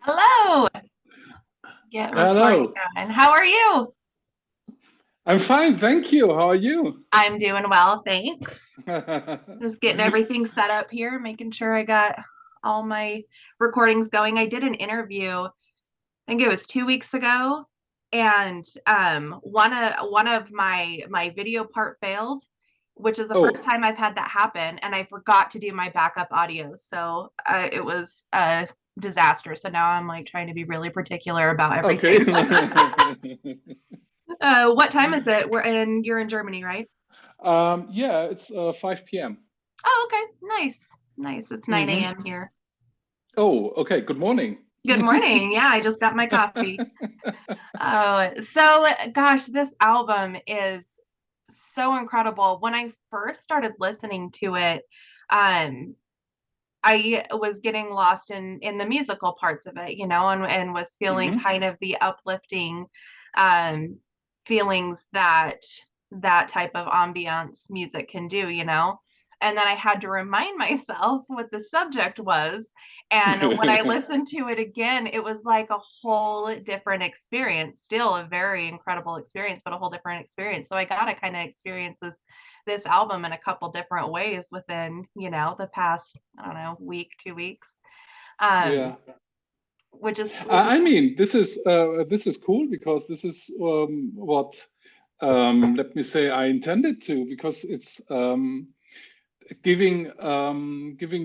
Hello. Get recording Hello. going. How are you? I'm fine, thank you. How are you? I'm doing well, thanks. Just getting everything set up here, making sure I got all my recordings going. I did an interview, I think it was 2 weeks ago, and one of my video part failed, which is the first Oh, time I've had that happen, and I forgot to do my backup audio, so it was a disaster. So now I'm like trying to be really particular about okay. everything. What time is it? You're in Germany, right? Yeah, it's 5 p.m. Oh, okay. Nice. Nice. It's 9 Hmm. a.m. here. Oh, okay. Good morning. Good morning. Yeah, I just got my coffee. Oh, so gosh, this album is so incredible. When I first started listening to it, um, I was getting lost in the musical parts of it, and was feeling Hmm. kind of the uplifting um feelings that type of ambiance music can do. And then I had to remind myself what the subject was. And when I listened to it again, it was like a whole different experience, still a very incredible experience, but a whole different experience. So I got to kind of experience this album in a couple different ways within, the past, I don't know, week, 2 weeks. Um, Yeah. which is I mean, this is cool because this is what let me say I intended to because it's giving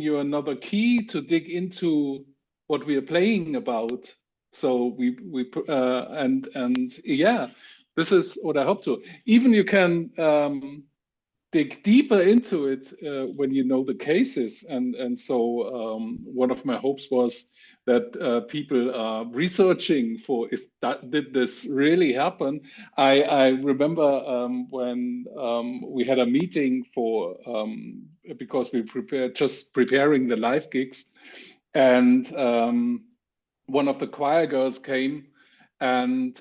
you another key to dig into what we are playing about. So and yeah, this is what I hope to. Even you can dig deeper into it when you know the cases, and so one of my hopes was that people are researching for is that did this really happen. I remember when we had a meeting for because we prepared just preparing the live gigs, and one of the choir girls came, and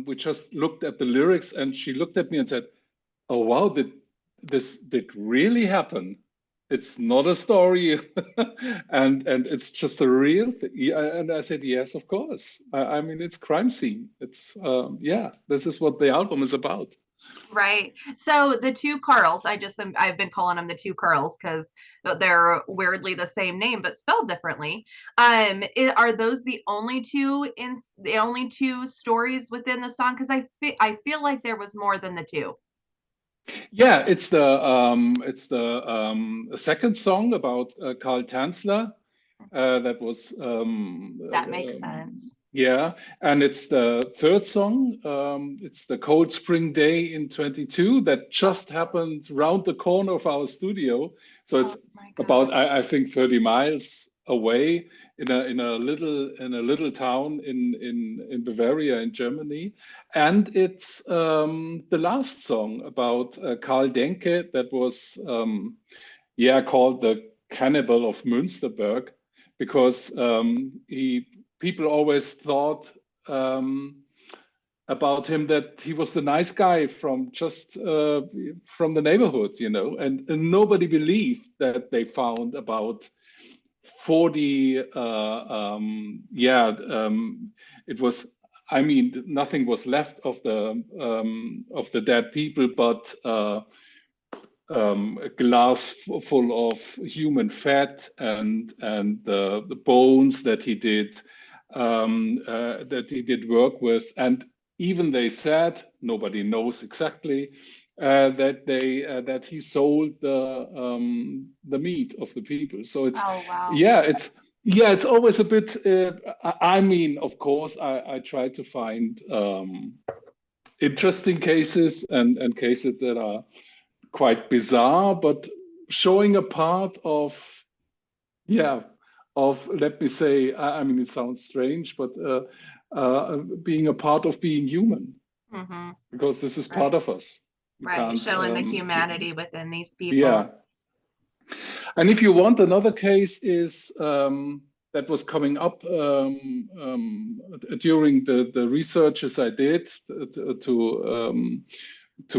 we just looked at the lyrics, and she looked at me and said, "Oh wow, did really happen? It's not a story, and it's just a real thing." Yeah, and I said, "Yes, of course. I mean, it's crime scene. It's yeah, this is what the album is about." right. So the two Carls, I've been calling them the two Carls because they're weirdly the same name but spelled differently. Are those the only two stories within the song? Because I feel like there was more than the two. Yeah, it's the second song about Karl Tanzler. That was That makes sense. yeah, and it's the third song. It's the Cold Spring Day in 22 that Oh, just happened round the corner of our studio. So oh it's my God. about I think 30 miles away in a little town in Bavaria in Germany, and it's the last song about Karl Denke that was yeah, called the Cannibal of Münsterberg, because he people always thought um, about him that he was the nice guy from just from the neighborhood, and nobody believed that they found about 40 yeah, it was, I mean, nothing was left of the dead people, but a glass full of human fat and the bones that he did work with. And even they said, nobody knows exactly, that he sold the meat of the people. So it's Oh wow. yeah, it's always a bit. I mean, of course, I try to find interesting cases and cases that are quite bizarre, but showing a part of, yeah, of, let me say, I mean, it sounds strange, but being a part of being human, Mm-hmm. because this is part Right. of us. You Right. can't, Showing the humanity within these people. yeah. And if you want, another case is that was coming up during the researches I did to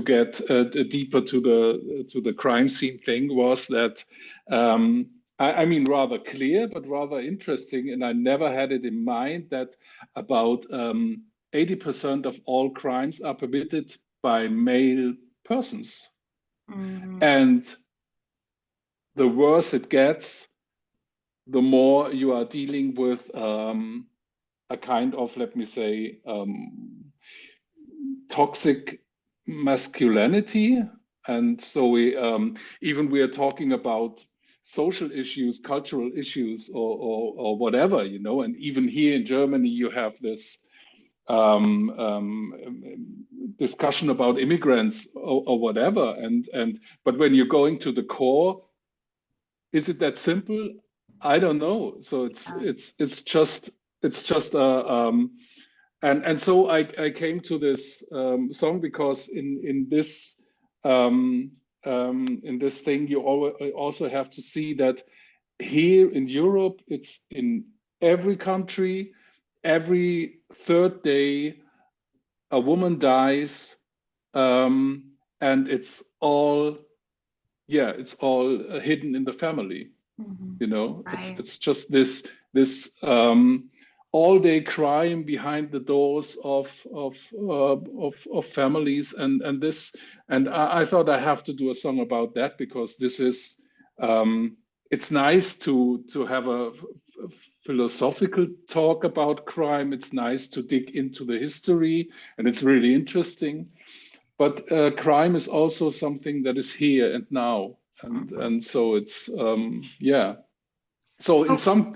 get deeper to the crime scene thing, was that I mean, rather clear, but rather interesting. And I never had it in mind that about 80% of all crimes are committed by male persons. Hmm. And the worse it gets, the more you are dealing with a kind of, let me say, toxic masculinity. And so even we are talking about social issues, cultural issues, or whatever, you know. And even here in Germany, you have this um, um, discussion about immigrants or whatever. And but when you're going to the core, is it that simple? I don't know. So it's just and so I came to this song because um, in this thing you also have to see that here in Europe it's in every country, every third day a woman dies, and it's all hidden in the family. Hmm. You know, it's Right. it's just this all day crime behind the doors of families, and this, and I thought I have to do a song about that because this is it's nice to have a philosophical talk about crime. It's nice to dig into the history, and it's really interesting. But crime is also something that is here and now, Hmm. and so it's yeah. So in So some,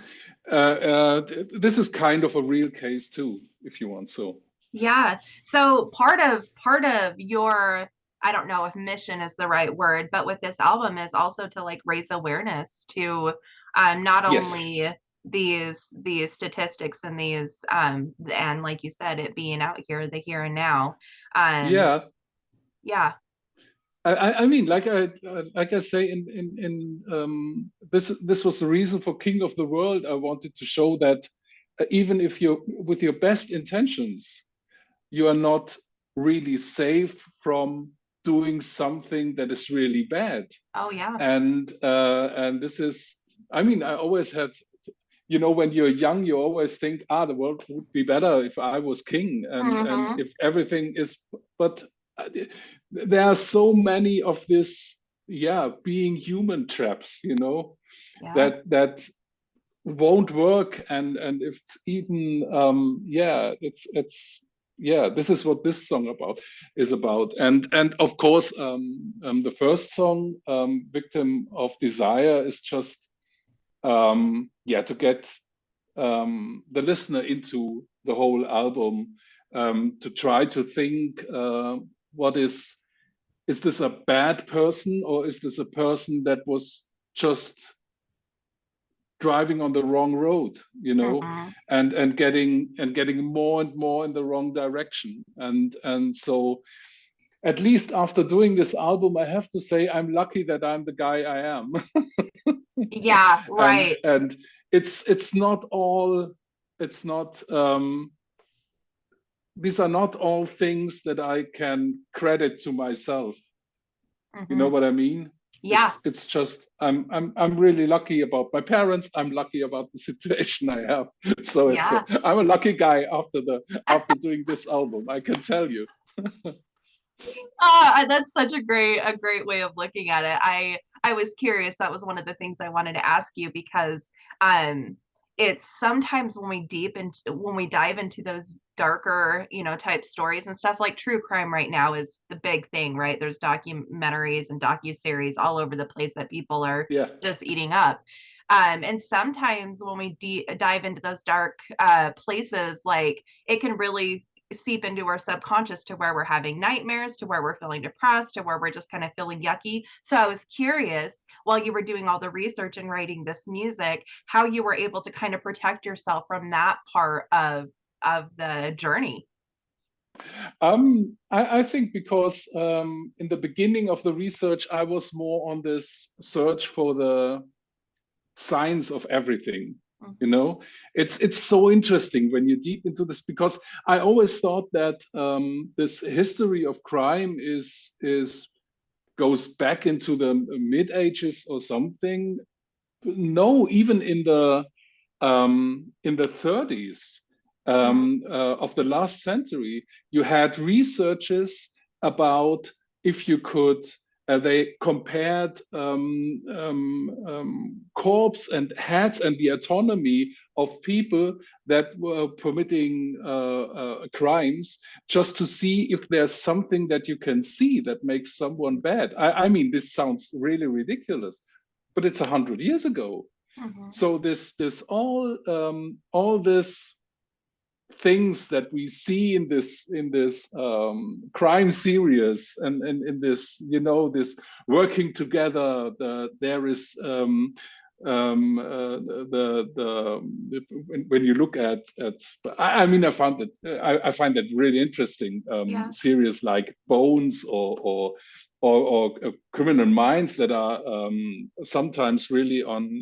this is kind of a real case too, if you want. So yeah. So part of your, I don't know if mission is the right word, but with this album is also to like raise awareness to not yes, only these statistics and these and like you said, it being out here, the here and now. Um yeah. yeah. I mean, like I say, in this was the reason for King of the World. I wanted to show that even if you're with your best intentions, you are not really safe from doing something that is really bad. Oh yeah. And this is, I mean, I always had, you know, when you're young, you always think, the world would be better if I was king, and Hmm. if everything is, but uh, there are so many of this, yeah, being human traps, you know, Yeah. that won't work. And if it's even yeah, it's yeah, this is what this song about is about. And of course, the first song, Victim of Desire, is just yeah, to get the listener into the whole album, to try to think, what is this a bad person, or is this a person that was just driving on the wrong road, you know, Hmm. and getting more and more in the wrong direction. And so at least after doing this album, I have to say I'm lucky that I'm the guy I am. Yeah, and right. and it's not all, it's not these are not all things that I can credit to myself. You know Hmm. what I mean? Yeah. It's just I'm really lucky about my parents. I'm lucky about the situation I have. So Yeah. I'm a lucky guy after doing this album, I can tell you. That's such a great way of looking at it. I was curious. That was one of the things I wanted to ask you because um it's sometimes when we dive into those darker, type stories and stuff, like true crime right now is the big thing, right? There's documentaries and docuseries all over the place that people are Yeah. just eating up. And sometimes when we dive into those dark places, like it can really seep into our subconscious to where we're having nightmares, to where we're feeling depressed, to where we're just kind of feeling yucky. So I was curious, while you were doing all the research and writing this music, how you were able to kind of protect yourself from that part of the journey. I think because in the beginning of the research, I was more on this search for the science of everything. You Mhm. know, it's so interesting when you deep into this, because I always thought that this history of crime is goes back into the mid ages or something. no, even in the 30s Mhm. of the last century, you had researches about if you could. They compared corpse and heads and the autonomy of people that were committing crimes, just to see if there's something that you can see that makes someone bad. I mean, this sounds really ridiculous, but it's 100 years ago. Mhm. So this all this things that we see in this crime series, and in this, this working together, there is when you look at I mean, I find that really interesting. Yeah. Series like Bones, or Criminal Minds, that are sometimes really on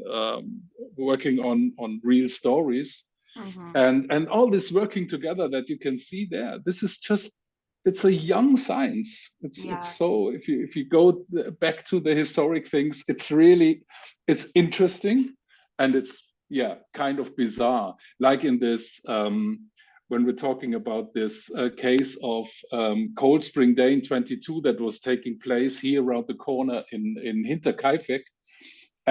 working on real stories, Mhm. and all this working together that you can see there. This is just, it's a young science. It's Yeah. so, if you go back to the historic things, it's really, it's interesting, and it's, yeah, kind of bizarre, like in this when we're talking about this case of Cold Spring Day in 22 that was taking place here around the corner in Hinterkaifeck.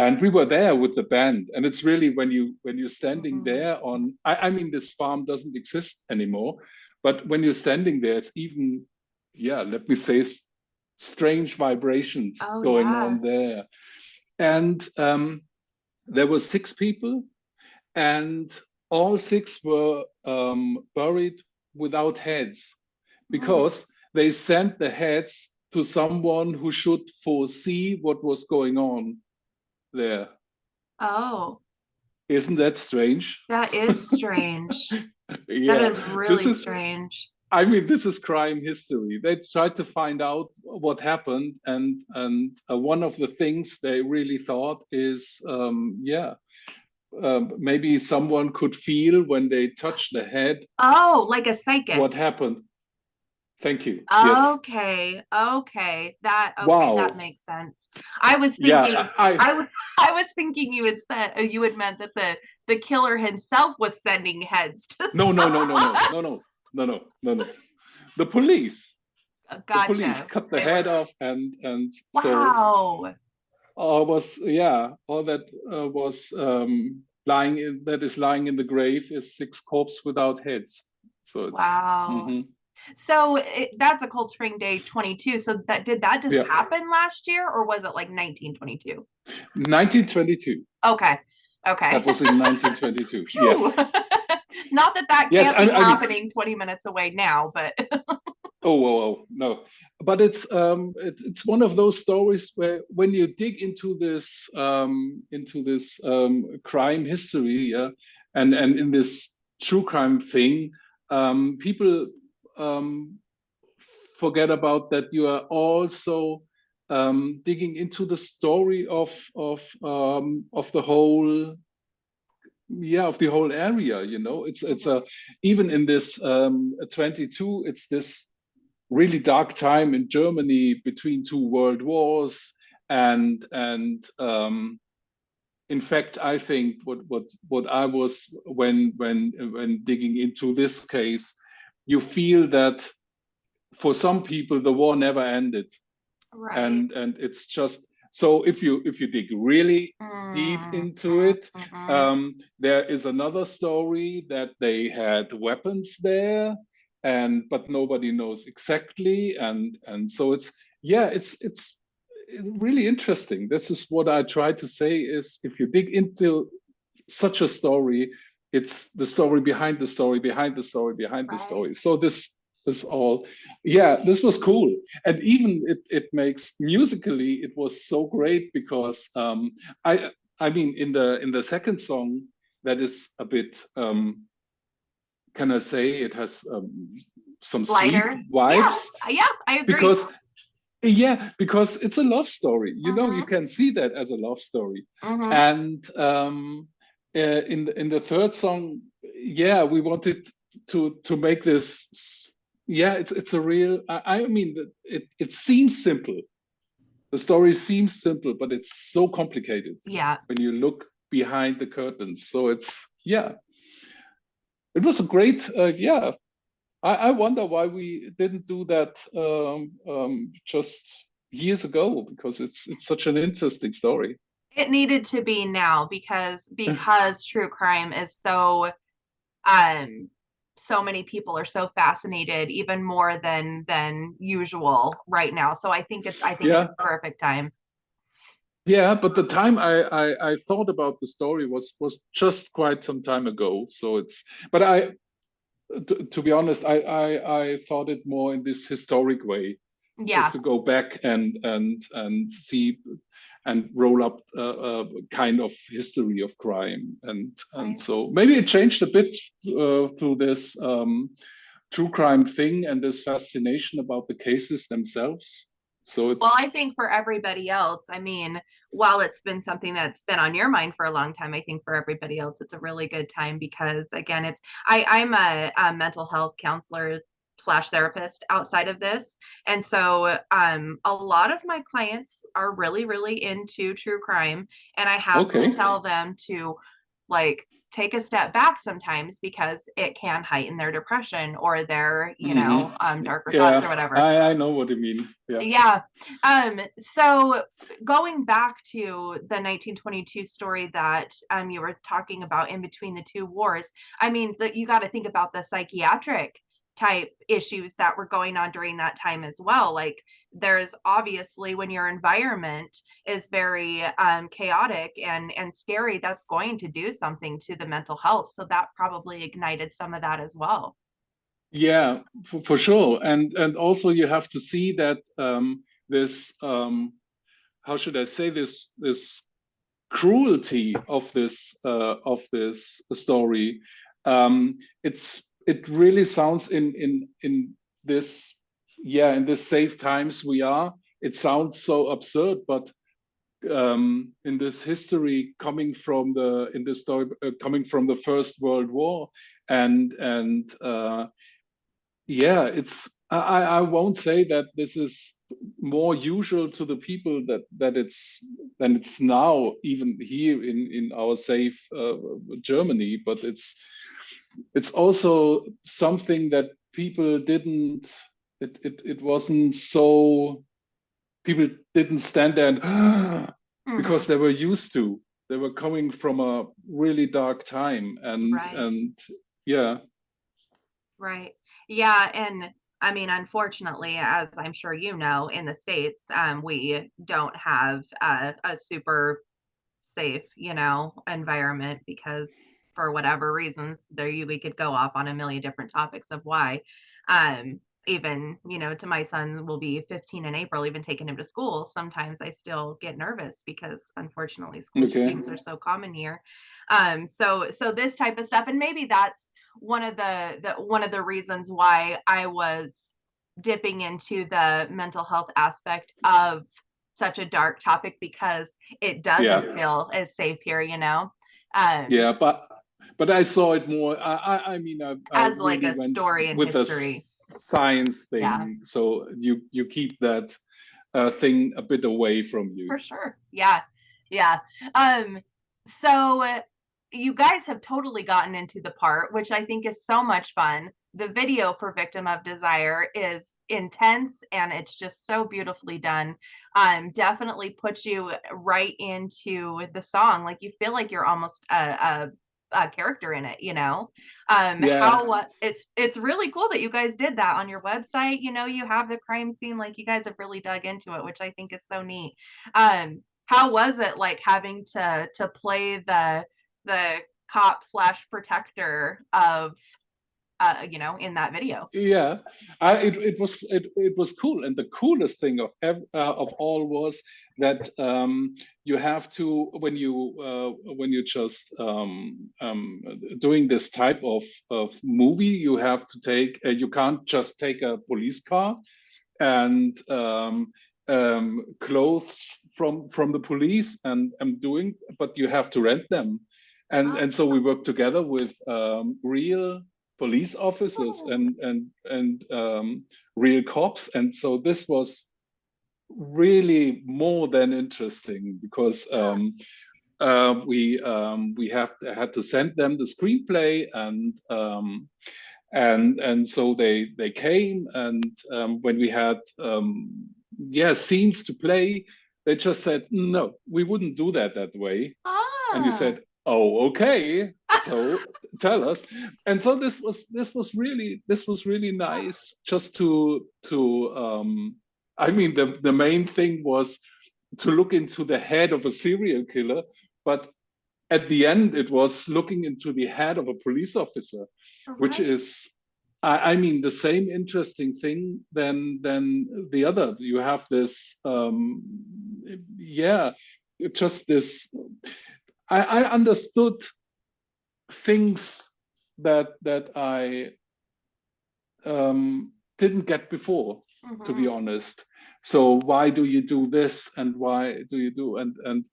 And we were there with the band, and it's really, when you're standing Mhm. there on, I mean, this farm doesn't exist anymore, but when you're standing there, it's even, yeah, let me say, strange vibrations Oh going yeah. on there. And there were six people, and all six were buried without heads, Mm. because they sent the heads to someone who should foresee what was going on there. Oh, Isn't that strange? that is strange. That Yeah, is this really is, strange. I mean, this is crime history. They tried to find out what happened, and one of the things they really thought is, yeah, maybe someone could feel when they touch the head Oh, like a psychic. what happened. Thank you. Yes. Okay, okay. That Wow. makes sense. I was thinking Yeah. I I was I was thinking you had meant that the killer himself was sending heads to No, no, no, no, no, someone. no, no, no, no, no, no. The police. The police Gotcha. cut the They were head off, and so wow. was, yeah, all that was lying in, that is lying in the grave, is six corpses without heads. So it's, Wow. So that's a Cold Spring Day 22. So that did that just yeah, happen last year or was it like 1922? 1922. Okay. Okay. That was in 1922. Phew. Yes, Not that that yes. can't be I mean, happening 20 minutes away now, but no, but it's one of those stories where, when you dig into this crime history, yeah, and in this true crime thing, people um, forget about that. You are also digging into the story of the whole, yeah, of the whole area. It's a, Mhm. even in this 22, it's this really dark time in Germany between two world wars, and in fact, I think what I was, when digging into this case, you feel that for some people the war never ended, Right. and it's just, so if you dig really deep Mm, into mm, it, mm. there is another story that they had weapons there, and but nobody knows exactly, and so it's, yeah, it's really interesting. This is what I try to say, is if you dig into such a story, it's the story behind the story behind the story behind the Right. story. So this all, yeah, this was cool. And even it makes, musically it was so great, because I mean, in the second song, that is a bit, can I say, it has some sweet Lighter. Yeah. vibes, Yeah, I agree. because, yeah, because it's a love story. You Mm-hmm. can see that as a love story. Mm-hmm. And in the third song, yeah, we wanted to make this. Yeah, it's a real. I mean, it seems simple, The story seems simple, but it's so complicated Yeah. when you look behind the curtains. So it's, yeah, it was a great, yeah. I wonder why we didn't do that just years ago, because it's such an interesting story. It needed to be now because true crime is um so many people are so fascinated even more than usual right now. So I think it's Yeah, the perfect time. yeah. But the time I thought about the story was just quite some time ago. So it's, but to be honest, I thought it more in this historic way, just Yeah. to go back and see and roll up a kind of history of crime, and Right. so maybe it changed a bit through this true crime thing and this fascination about the cases themselves. So Well, it's I think for everybody else, I mean, while it's been something that's been on your mind for a long time, I think for everybody else, it's a really good time because, again, I'm a mental health counselor slash therapist outside of this. And so a lot of my clients are really, really into true crime. And I have to okay. tell them to like take a step back sometimes because it can heighten their depression or their, Hmm. darker thoughts or Yeah, whatever. I know what you mean. Yeah. Yeah. So going back to the 1922 story that you were talking about in between the two wars, I mean, you got to think about the psychiatric type issues that were going on during that time as well. Like there's obviously when your environment is very chaotic and scary, that's going to do something to the mental health. So that probably ignited some of that as well. Yeah, for sure. And also you have to see that this how should I say, this cruelty of this story. It really sounds in this, yeah, in this safe times we are. It sounds so absurd, but in this history coming from the in this story coming from the First World War, and yeah, I won't say that this is more usual to the people that it's than it's now, even here in our safe Germany, but it's also something that people didn't, it wasn't so, people didn't stand there and because Hmm. they were used to, they were coming from a really dark time, Right. and yeah. Right. Yeah. And I mean, unfortunately, as I'm sure you know, in the States, we don't have a super safe, environment because for whatever reasons, we could go off on a million different topics of why. Um, Even, to my son will be 15 in April, even taking him to school, sometimes I still get nervous because unfortunately school Okay. shootings are so common here. So this type of stuff, and maybe that's one of the reasons why I was dipping into the mental health aspect of such a dark topic because it doesn't Yeah. feel as safe here. Um, Yeah, but I saw it more. I mean, I as like really a went story in with the history. science Yeah, thing. So you keep that thing a bit away from you. for sure. Yeah. Yeah. Um, so you guys have totally gotten into the part, which I think is so much fun. The video for Victim of Desire is intense and it's just so beautifully done. Definitely puts you right into the song. Like you feel like you're almost a character in it. Yeah, It's really cool that you guys did that on your website. You have the crime scene, like you guys have really dug into it, which I think is so neat. How was it like having to play the cop slash protector of in that video? yeah. It was cool, and the coolest thing of all was that you have to, when you just doing this type of movie, you have to take, you can't just take a police car and clothes from the police and doing, but you have to rent them, and so we work together with real police officers Oh, and real cops, and so this was really more than interesting because we had to send them the screenplay, and so they came, and when we had scenes to play, they just said no, we wouldn't do that way. And you Ah. said, oh, okay, so tell us. And so this was really nice, just to I mean, the main thing was to look into the head of a serial killer, but at the end it was looking into the head of a police officer, which Right. is, I mean, the same interesting thing than the other. You have this, yeah, just this. I understood things that I didn't get before, to be Mm-hmm. honest. So why do you do this, and why do you do? And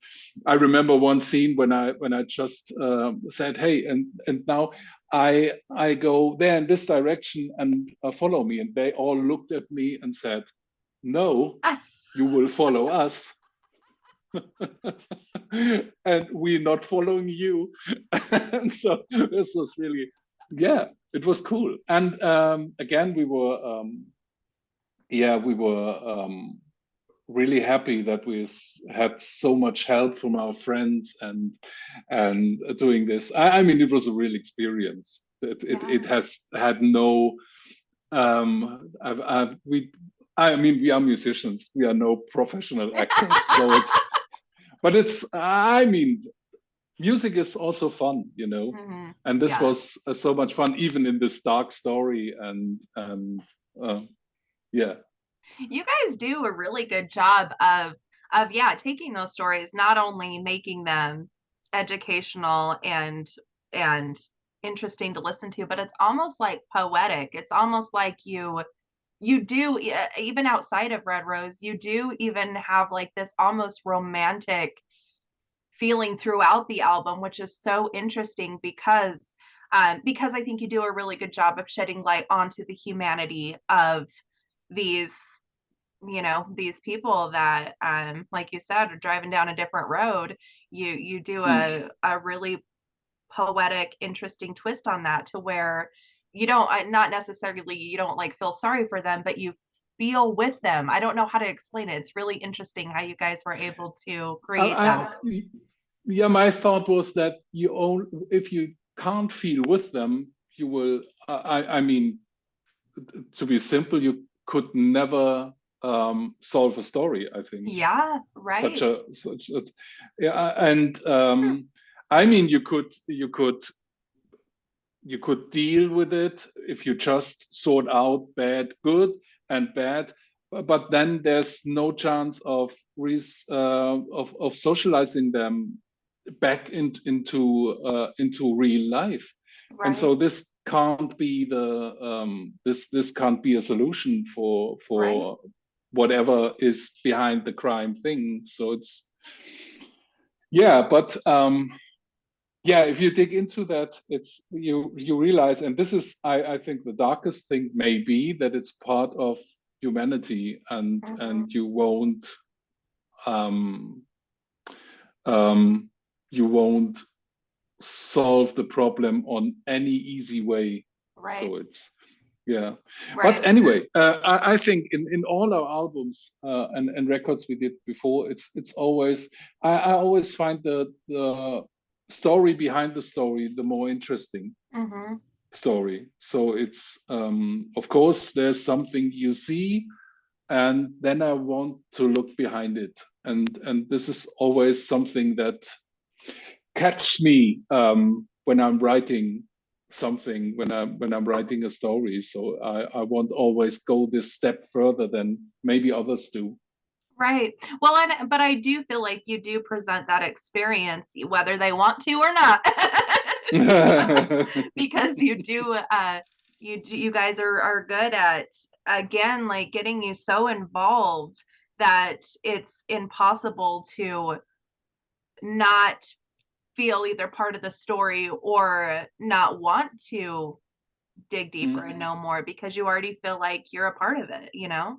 I remember one scene when I just said, hey, and now I go there in this direction, and follow me. And they all looked at me and said, no, you will follow us. And we're not following you. And so this was really, yeah, it was cool. And again, we were really happy that had so much help from our friends, and doing this. I mean, it was a real experience. It Yeah. has had no. I mean, we are musicians. We are no professional actors, so it's. But it's. I mean, music is also fun, Mm-hmm. and this Yes. was so much fun, even in this dark story, and uh, yeah. You guys do a really good job of yeah, taking those stories, not only making them educational and interesting to listen to, but it's almost like poetic. It's almost like you do even outside of Red Rose, you do even have like this almost romantic feeling throughout the album, which is so interesting because I think you do a really good job of shedding light onto the humanity of these these people that like you said are driving down a different road. You do Mm. a really poetic interesting twist on that to where you don't not necessarily you don't like feel sorry for them, but you feel with them. I don't know how to explain it. It's really interesting how you guys were able to create that. Yeah, my thought was that if you can't feel with them, you will. I mean, to be simple, you could never solve a story. I think Yeah, such right. a such a, yeah, and I mean, you could deal with it if you just sort out bad, good, and bad. But then there's no chance of socializing them back into real life. And Right, so this can't be a solution right. for whatever is behind the crime thing. So it's, yeah, but yeah, if you dig into that, it's you realize, and this is, I think, the darkest thing may be that it's part of humanity, and Hmm. and um um you won't solve the problem on any easy way. Right, So it's, yeah. But right. anyway, I think in all our albums, and records we did before, it's always, I always find the story behind the story the more interesting Hmm. story. So it's, of course, there's something you see, and then I want to look behind it, and this is always something that catch me, when I'm writing something, when I'm writing a story. So I won't always go this step further than maybe others do. Right. Well, and but I do feel like you do present that experience whether they want to or not. Because you do you guys are good at again like getting you so involved that it's impossible to not feel either part of the story or not want to dig deeper and Mm. know more because you already feel like you're a part of it, you know?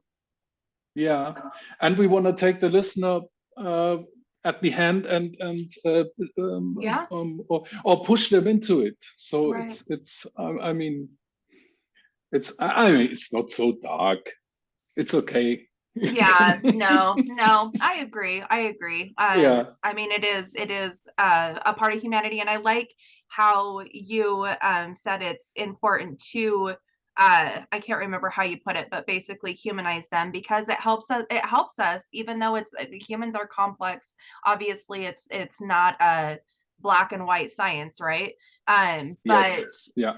Yeah, and we want to take the listener uh, at the hand Yeah, or push them into it. So right. it's I mean I mean it's not so dark. It's okay. Yeah, no, no, I agree. I agree. Yeah. I mean, it is a part of humanity, and I like how you said it's important to I can't remember how you put it, but basically humanize them because it helps us even though it's humans are complex. Obviously, it's not a black and white science, right? Yes. Yeah.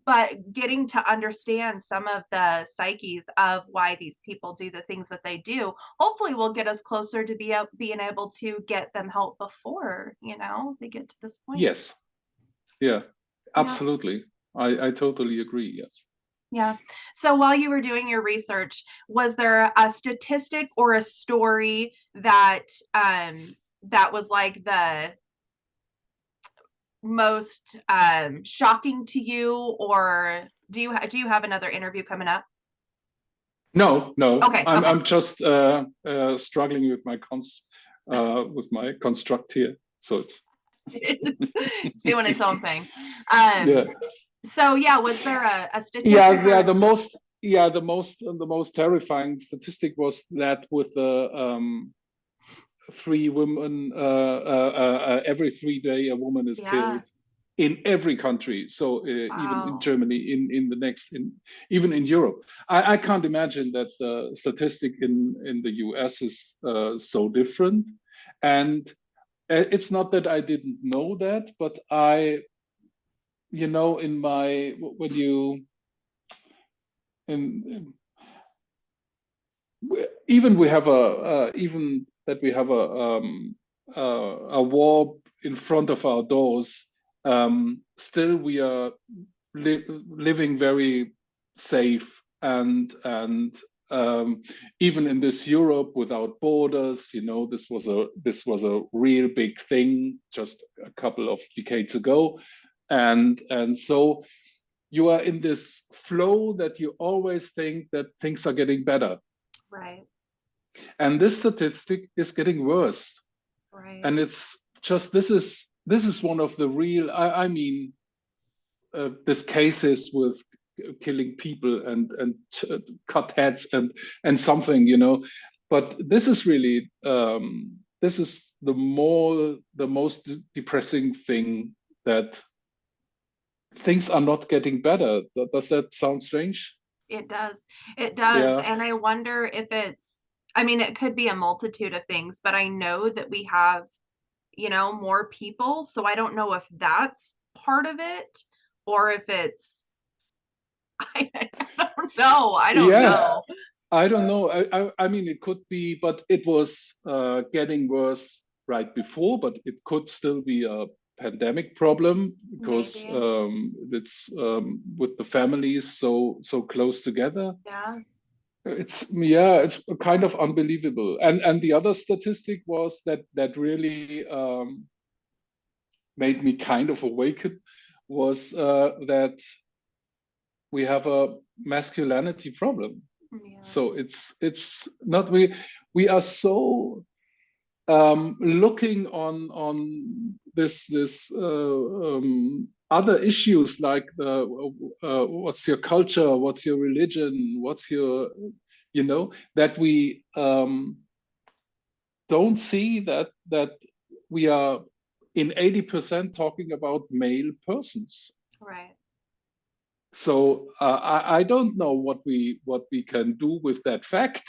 But getting to understand some of the psyches of why these people do the things that they do hopefully will get us closer to being able to get them help before they get to this point. Yes. Yeah. Yeah, Absolutely. I totally agree. Yes. yeah. So while you were doing your research, was there a statistic or a story that was like the most shocking to you, or do you have another interview coming up? No, no. Okay, I'm okay. I'm just struggling with my construct here. So It's doing its own thing. yeah. So yeah, was there a statistic Yeah, or yeah, a story? the most terrifying statistic was that with the three women every 3 day a woman is Yeah. killed in every country. So even in Wow. Germany, in the next, in even in Europe, I can't imagine that the statistic in the US is so different. And it's not that I didn't know that, but in my when you in even we have even that we have a war in front of our doors. Still, we are living very safe and even in this Europe without borders, this was a real big thing just a couple of decades ago, and so you are in this flow that you always think that things are getting better, Right. and this statistic is getting worse. Right. And it's just this is one of the real, I mean, this cases with killing people and cut heads and something, but this is really this is the most depressing thing, that things are not getting better. Does that sound strange? It does. It does. Yeah. And I wonder if I mean, it could be a multitude of things, but I know that we have, more people. So I don't know if that's part of it or if it's, I don't know. I don't Yeah, know. I don't know. I mean, it could be, but it was getting worse right before, but it could still be a pandemic problem because Maybe. it's with the families so close together. Yeah. It's kind of unbelievable. And the other statistic was that really made me kind of awaken, was that we have a masculinity problem. Yeah. So it's not, we are so looking on this other issues like the what's your culture, what's your religion, what's your, that we don't see that we are in 80% talking about male persons. Right. So I don't know what we can do with that fact.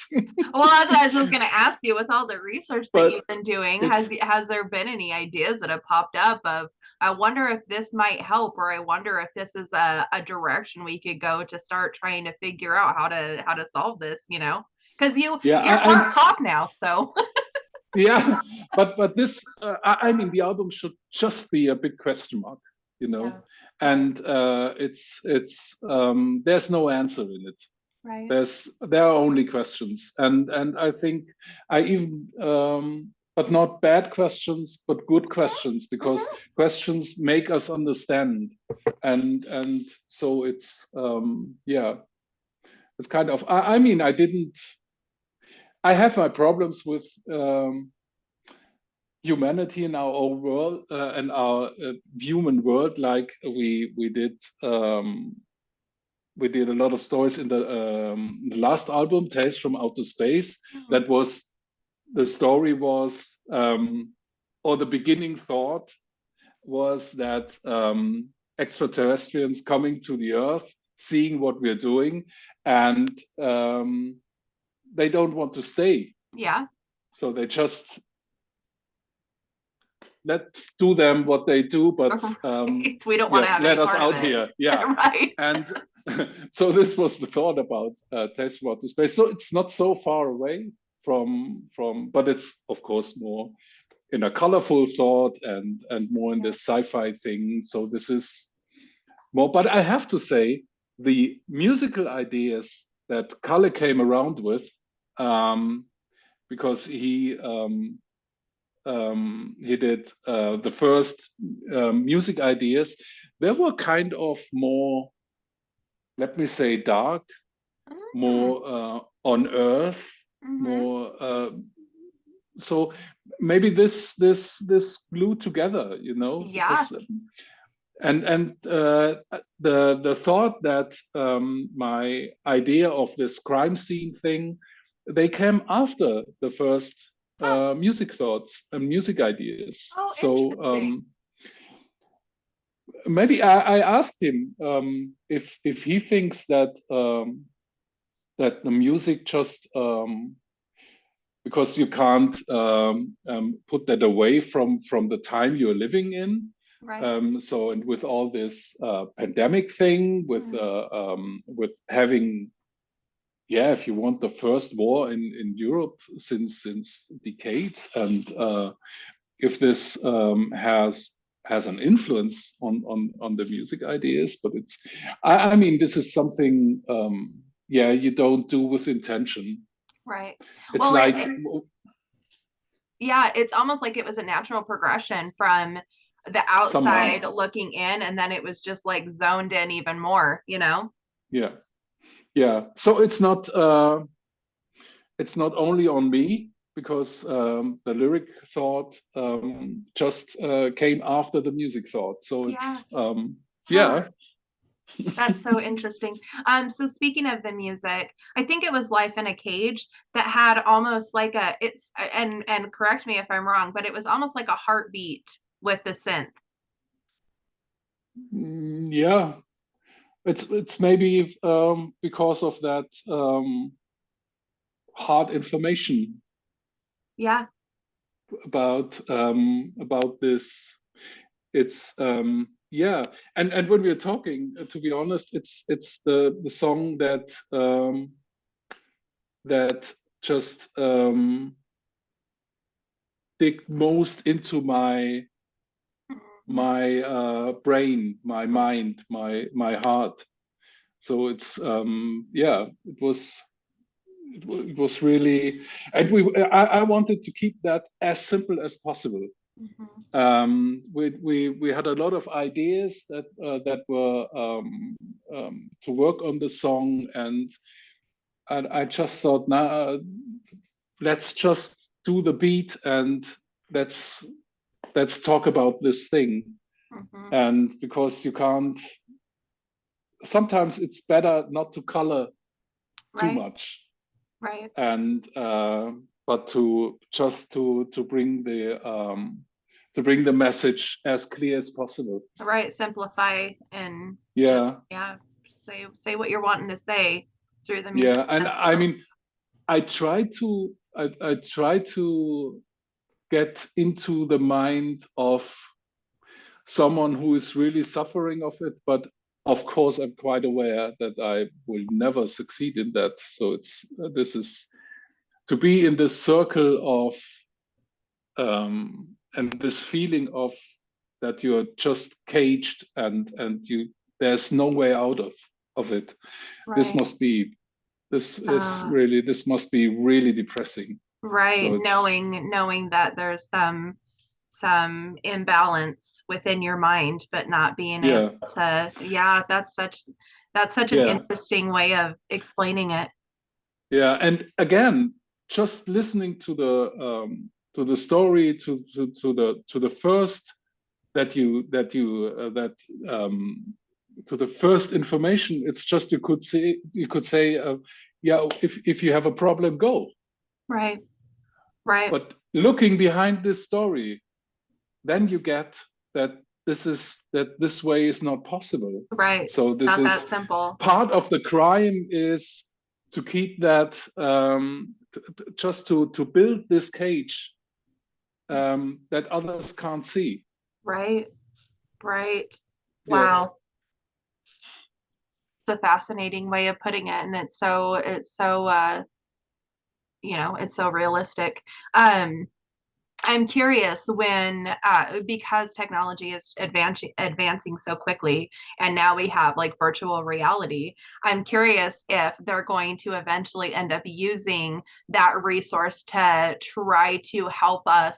Well, that's what I was just going to ask you. With all the research that But you've been doing, has it's has there been any ideas that have popped up of, I wonder if this might help, or I wonder if this is a direction we could go to start trying to figure out how to solve this, Because yeah, you're part cop now, so yeah, but this I mean the album should just be a big question mark, yeah, yeah, and it's there's no answer in it. right. There are only questions, and I think I even but not bad questions, but good questions, because Hmm. questions make us understand, and so it's yeah, it's kind of, I mean, I didn't, I have my problems with humanity in our own world and our human world. Like we did a lot of stories in the last album, Tales from Outer Space. Mhm. That was the story was or the beginning thought was that extraterrestrials coming to the Earth, seeing what we're doing, and they don't want to stay. Yeah. So they just let's do them what they do, but Right. We don't want yeah, to have let any us part of out it. here. Yeah. Right. And so this was the thought about Tales from Outer Space. So it's not so far away from, but it's of course more in a colorful thought and more in this sci-fi thing. So this is more. But I have to say, the musical ideas that Kalle came around with, because he did the first music ideas. They were kind of more, let me say, dark, Mm. more on Earth, Hmm. more. So maybe this glued together, you know, Yeah. because and the thought that my idea of this crime scene thing, they came after the first Huh. music thoughts and music ideas. Oh, So interesting. maybe I asked him if he thinks that the music just because you can't put that away from the time you're living in. Right. So and with all this pandemic thing, Mhm. with having, yeah, if you want, the first war in Europe since decades, and if this has an influence on the music ideas, but it's I mean this is something yeah, you don't do with intention. Right. It's Well, like yeah, it's almost like it was a natural progression from the outside somehow, looking in, and then it was just like zoned in even more, you know? yeah, yeah. So it's not only on me because the lyric thought just came after the music thought. So Yeah. it's Huh. yeah. That's so interesting. So speaking of the music, I think it was Life in a Cage that had almost like a it's and correct me if I'm wrong, but it was almost like a heartbeat with the synth. Yeah, it's maybe because of that hard information Yeah. about this. It's yeah, and when we're talking, to be honest, it's the song that just dig most into Mhm. my brain, my mind, my heart. So it's yeah, it was really, and I wanted to keep that as simple as possible. Mhm. We had a lot of ideas that were to work on the song, and I just thought, nah, let's just do the beat and let's let's talk about this thing. Mhm. And because you can't, sometimes it's better not to color too Right. much, Right. and but to just to bring the message as clear as possible. Right. Simplify and just Yeah, yeah, say what you're wanting to say through the music yeah, and I somehow. mean, I try to get into the mind of someone who is really suffering of it, but of course I'm quite aware that I will never succeed in that. So it's this is to be in this circle of and this feeling of that you're just caged and you there's no way out of it. This Right. must be Uh, this must be really depressing. right. So it's Knowing that there's some imbalance within your mind, but not being able yeah, to, yeah, that's such an yeah, interesting way of explaining it. yeah. And again, just listening to the story, to the first that to the first information, it's just you could say yeah, if you have a problem, go. Right. Right. But looking behind this story, then you get that this way is not possible. Right. So this Not that is simple. part of the crime, is to keep that just to build this cage that others can't see. Right. Right. Yeah. Wow. It's a fascinating way of putting it, and it's so it's so realistic. Um, I'm curious when, because technology is advancing so quickly, and now we have like virtual reality. I'm curious if they're going to eventually end up using that resource to try to help us,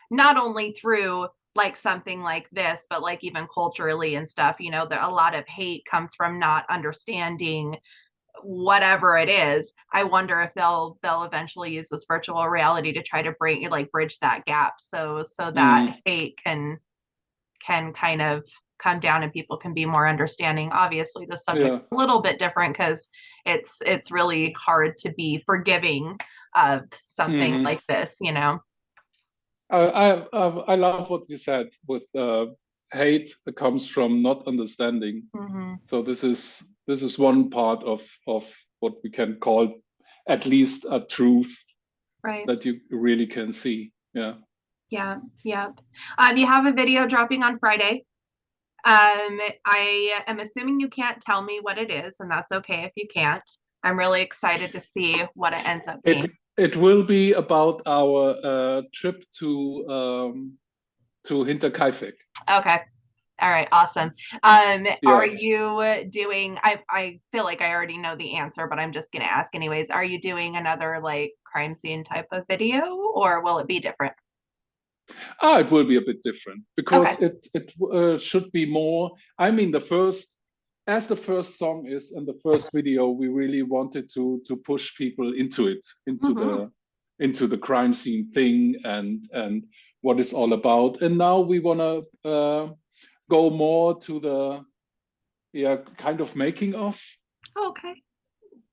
not only through like something like this, but like even culturally and stuff. There a lot of hate comes from not understanding whatever it is. I wonder if they'll eventually use this virtual reality to try to bridge that gap, so that Mm, hate can kind of come down and people can be more understanding. Obviously the subject's yeah. a little bit different because it's really hard to be forgiving of something Hmm. like this. I love what you said with hate comes from not understanding. Mm-hmm. So this is one part of what we can call at least a truth Right. that you really can see. Yeah. Yeah. Yeah. You have a video dropping on Friday. I am assuming you can't tell me what it is, and that's okay if you can't. I'm really excited to see what it ends up being. It will be about our trip to Hinterkaifeck. Okay. All right, awesome. Are Yeah. you doing, I feel like I already know the answer, but I'm just gonna ask anyways. Are you doing another like crime scene type of video, or will it be different? Ah, it will be a bit different Okay. because it should be more. I mean, the first song is and the first video, we really wanted to push people into it, Mm-hmm. into the crime scene thing and what it's all about. And now we want to go more to the kind of making of Okay.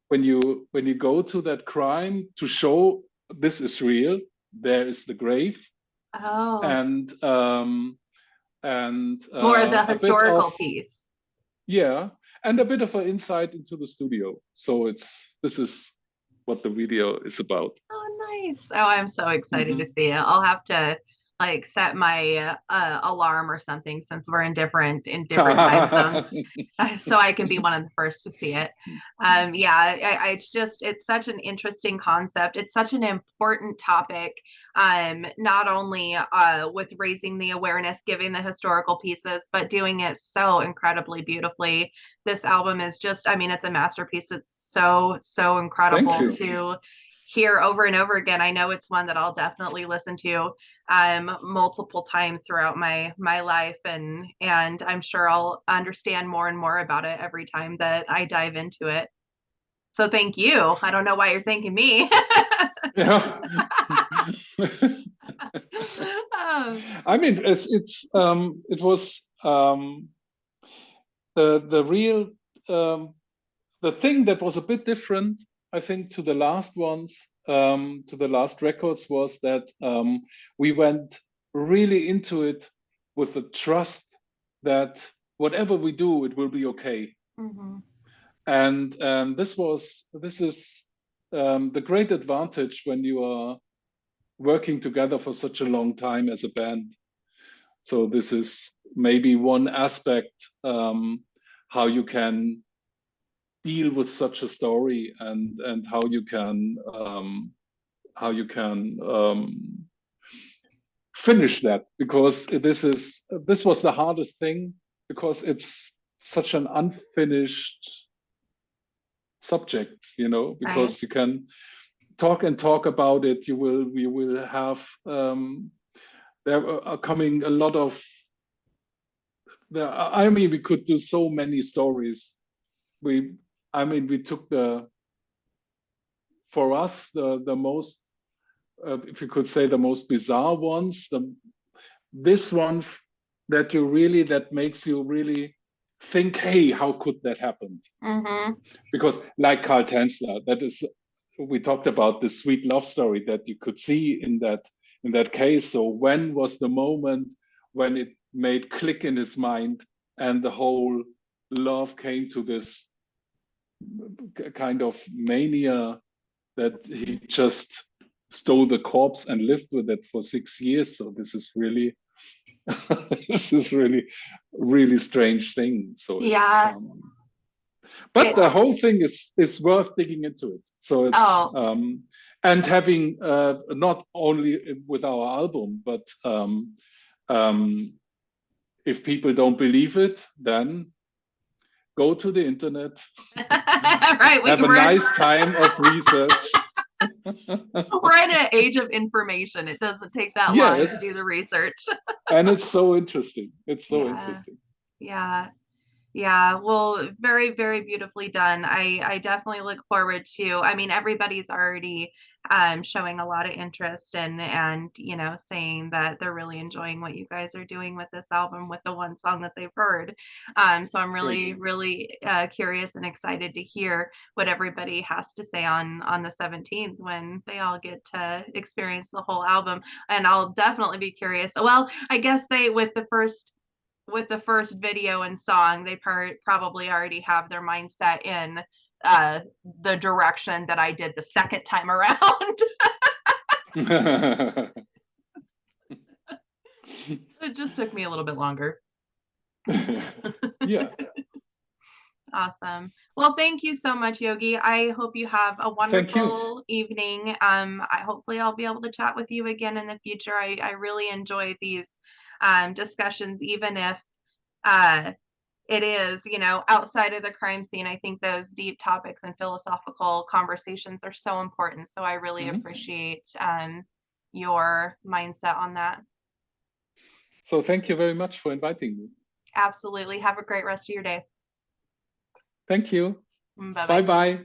when you go to that crime to show this is real. There is the grave Oh, and more of the a bit of historical piece. yeah, and a bit of an insight into the studio. So this is what the video is about. Oh, nice. Oh, I'm so excited to Hmm. see it. I'll have to like set my alarm or something since we're in different time zones, so I can be one of the first to see it. Yeah, it's such an interesting concept. It's such an important topic. Not only with raising the awareness, giving the historical pieces, but doing it so incredibly beautifully. This album is just, I mean, it's a masterpiece. It's so Thank incredible you. to hear over and over again. I know it's one that I'll definitely listen to multiple times throughout my life, and I'm sure I'll understand more and more about it every time that I dive into it. So thank you. I don't know why you're thanking me. Yeah. Oh, I mean, it was the real the thing that was a bit different, I think, to the last ones, to the last records, was that we went really into it with the trust that whatever we do, it will be okay. mhm. And this is the great advantage when you are working together for such a long time as a band. So this is maybe one aspect how you can deal with such a story and how you can finish that, because this was the hardest thing, because it's such an unfinished subject, Right. because you can talk and talk about it. You will have there are coming a lot of there. I mean, we could do so many stories. We I mean, we took the for us the most if you could say, the most bizarre ones, this ones that makes you really think, hey, how could that happen? Mm-hmm. Because like Carl Tanzler, that is, we talked about the sweet love story that you could see in that case. So when was the moment when it made click in his mind and the whole love came to this kind of mania that he just stole the corpse and lived with it for 6 years? So this is really this is really strange thing. So it's Yeah. but the whole thing is worth digging into it. So it's Oh, and having not only with our album, but if people don't believe it, then go to the internet, right. have a We're in, nice time of research. we're in an age of information. It doesn't take that long to Yes, do the research. and it's so interesting. It's so Yeah. interesting. Yeah. Yeah, well, very, very beautifully done. I definitely look forward to, I mean, everybody's already showing a lot of interest and saying that they're really enjoying what you guys are doing with this album with the one song that they've heard. So I'm Great. really, really curious and excited to hear what everybody has to say on the 17th when they all get to experience the whole album. And I'll definitely be curious. Well, I guess they with the first video and song, they probably already have their mindset in the direction that I did the second time around. It just took me a little bit longer. Yeah. Awesome. Well, thank you so much, Yogi. I hope you have a Thank you. wonderful evening. Hopefully I'll be able to chat with you again in the future. I really enjoy these discussions, even if uh, it is, outside of the crime scene. I think those deep topics and philosophical conversations are so important. So I really appreciate your mindset on that. So thank you very much for inviting me. Absolutely. Have a great rest of your day. Thank you. Bye Bye bye. bye.